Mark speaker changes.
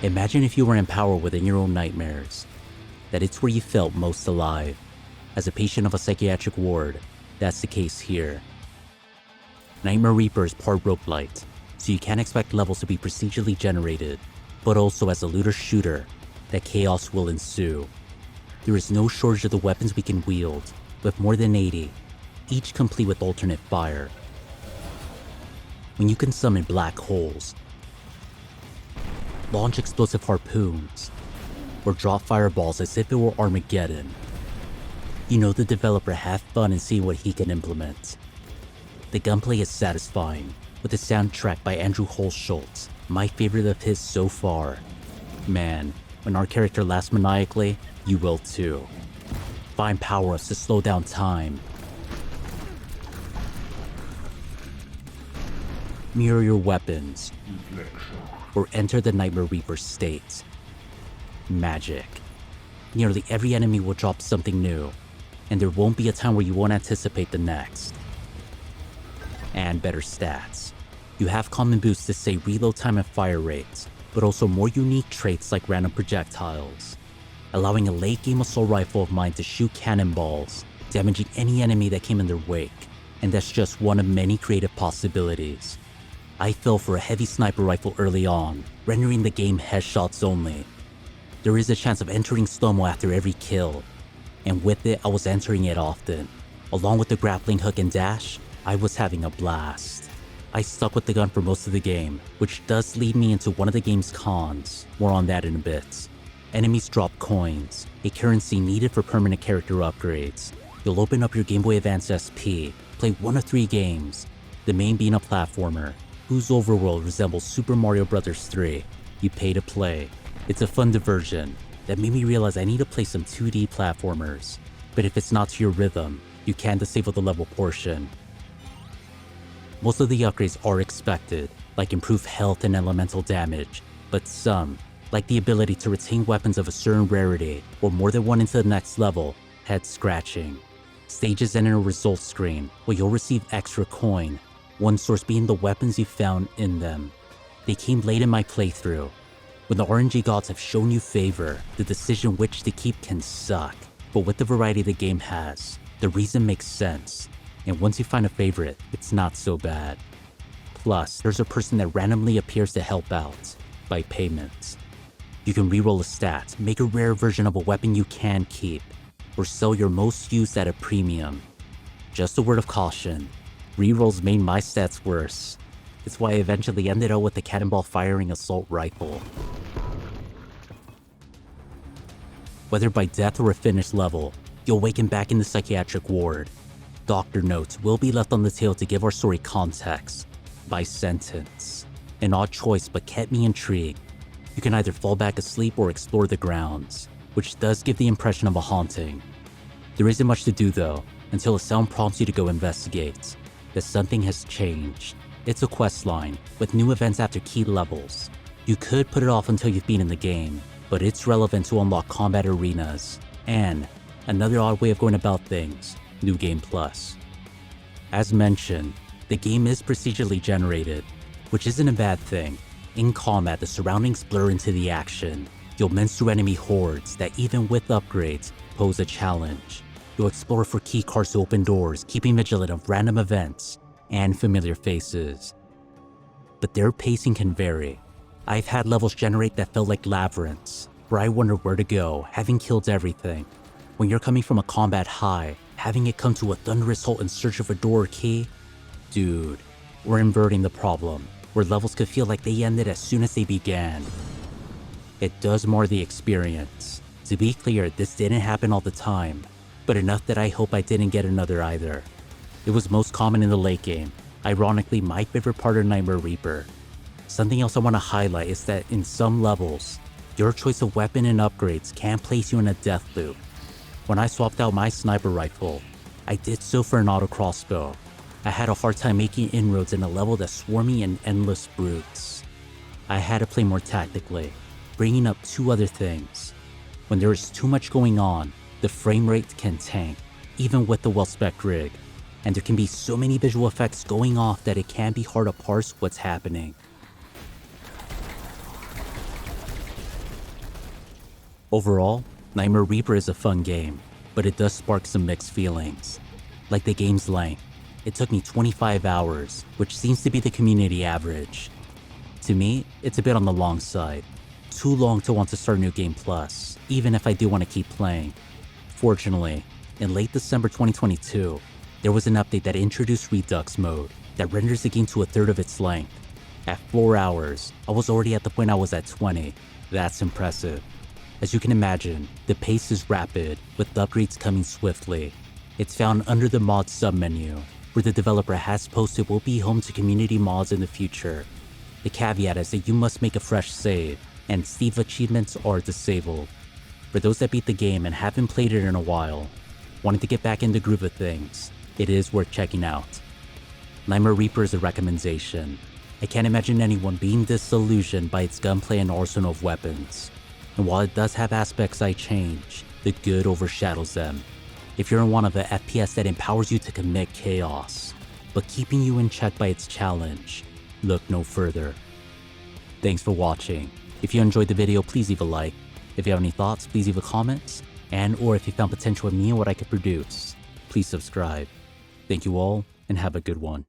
Speaker 1: Imagine if you were in power within your own nightmares, that it's where you felt most alive. As a patient of a psychiatric ward, that's the case here. Nightmare Reaper is part rogue-lite, so you can't expect levels to be procedurally generated, but also as a looter-shooter, that chaos will ensue. There is no shortage of the weapons we can wield, with more than 80, each complete with alternate fire. When you can summon black holes, launch explosive harpoons, or drop fireballs as if it were Armageddon, you know the developer had fun in seeing what he can implement. The gunplay is satisfying, with a soundtrack by Andrew Holschultz, my favorite of his so far. Man, when our character laughs maniacally, you will too. Find power-ups to slow down time. Mirror your weapons, or enter the Nightmare Reaper state. Magic. Nearly every enemy will drop something new, and there won't be a time where you won't anticipate the next. And better stats. You have common boosts to say reload time and fire rates, but also more unique traits like random projectiles, allowing a late game assault rifle of mine to shoot cannonballs, damaging any enemy that came in their wake, and that's just one of many creative possibilities. I fell for a heavy sniper rifle early on, rendering the game headshots only. There is a chance of entering slow-mo after every kill, and with it I was entering it often. Along with the grappling hook and dash, I was having a blast. I stuck with the gun for most of the game, which does lead me into one of the game's cons, more on that in a bit. Enemies drop coins, a currency needed for permanent character upgrades. You'll open up your Game Boy Advance SP, play one of 3 games, the main being a platformer, whose overworld resembles Super Mario Bros. 3. You pay to play. It's a fun diversion that made me realize I need to play some 2D platformers, but if it's not to your rhythm, you can disable the level portion. Most of the upgrades are expected, like improved health and elemental damage, but some, like the ability to retain weapons of a certain rarity or more than one into the next level, head scratching. Stages end in a results screen where you'll receive extra coin, one source being the weapons you found in them. They came late in my playthrough. When the RNG gods have shown you favor, the decision which to keep can suck, but with the variety the game has, the reason makes sense, and once you find a favorite, it's not so bad. Plus, there's a person that randomly appears to help out, by payment. You can reroll a stat, make a rare version of a weapon you can keep, or sell your most used at a premium. Just a word of caution, rerolls made my stats worse. It's why I eventually ended up with the cannonball firing assault rifle. Whether by death or a finished level, you'll waken back in the psychiatric ward. Doctor notes will be left on the tale to give our story context, by sentence. An odd choice but kept me intrigued. You can either fall back asleep or explore the grounds, which does give the impression of a haunting. There isn't much to do though, until a sound prompts you to go investigate, that something has changed. It's a quest line, with new events after key levels. You could put it off until you've been in the game, but it's relevant to unlock combat arenas, and another odd way of going about things, New Game Plus. As mentioned, the game is procedurally generated, which isn't a bad thing. In combat, the surroundings blur into the action. You'll mince through enemy hordes that even with upgrades, pose a challenge. You'll explore for key cards to open doors, keeping vigilant of random events and familiar faces. But their pacing can vary. I've had levels generate that felt like labyrinths, where I wonder where to go, having killed everything. When you're coming from a combat high, having it come to a thunderous halt in search of a door or key? Dude, we're inverting the problem, where levels could feel like they ended as soon as they began. It does mar the experience. To be clear, this didn't happen all the time, but enough that I hope I didn't get another either. It was most common in the late game, ironically my favorite part of Nightmare Reaper. Something else I want to highlight is that in some levels, your choice of weapon and upgrades can place you in a death loop. When I swapped out my sniper rifle, I did so for an auto crossbow. I had a hard time making inroads in a level that swore me in endless brutes. I had to play more tactically, bringing up 2 other things. When there is too much going on, the frame rate can tank, even with the well-spec'd rig, and there can be so many visual effects going off that it can be hard to parse what's happening. Overall, Nightmare Reaper is a fun game, but it does spark some mixed feelings. Like the game's length, it took me 25 hours, which seems to be the community average. To me, it's a bit on the long side. Too long to want to start New Game Plus, even if I do want to keep playing. Fortunately, in late December 2022, there was an update that introduced Redux mode that renders the game to a third of its length. At 4 hours, I was already at the point I was at 20. That's impressive. As you can imagine, the pace is rapid, with upgrades coming swiftly. It's found under the mods submenu, where the developer has posted will be home to community mods in the future. The caveat is that you must make a fresh save, and Steve achievements are disabled. For those that beat the game and haven't played it in a while, wanting to get back in the groove of things, it is worth checking out. Nightmare Reaper is a recommendation. I can't imagine anyone being disillusioned by its gunplay and arsenal of weapons. And while it does have aspects I change, the good overshadows them. If you're in one of the FPS that empowers you to commit chaos, but keeping you in check by its challenge, look no further. Thanks for watching. If you enjoyed the video, please leave a like. If you have any thoughts, please leave a comment. Or if you found potential in me and what I could produce, please subscribe. Thank you all, and have a good one.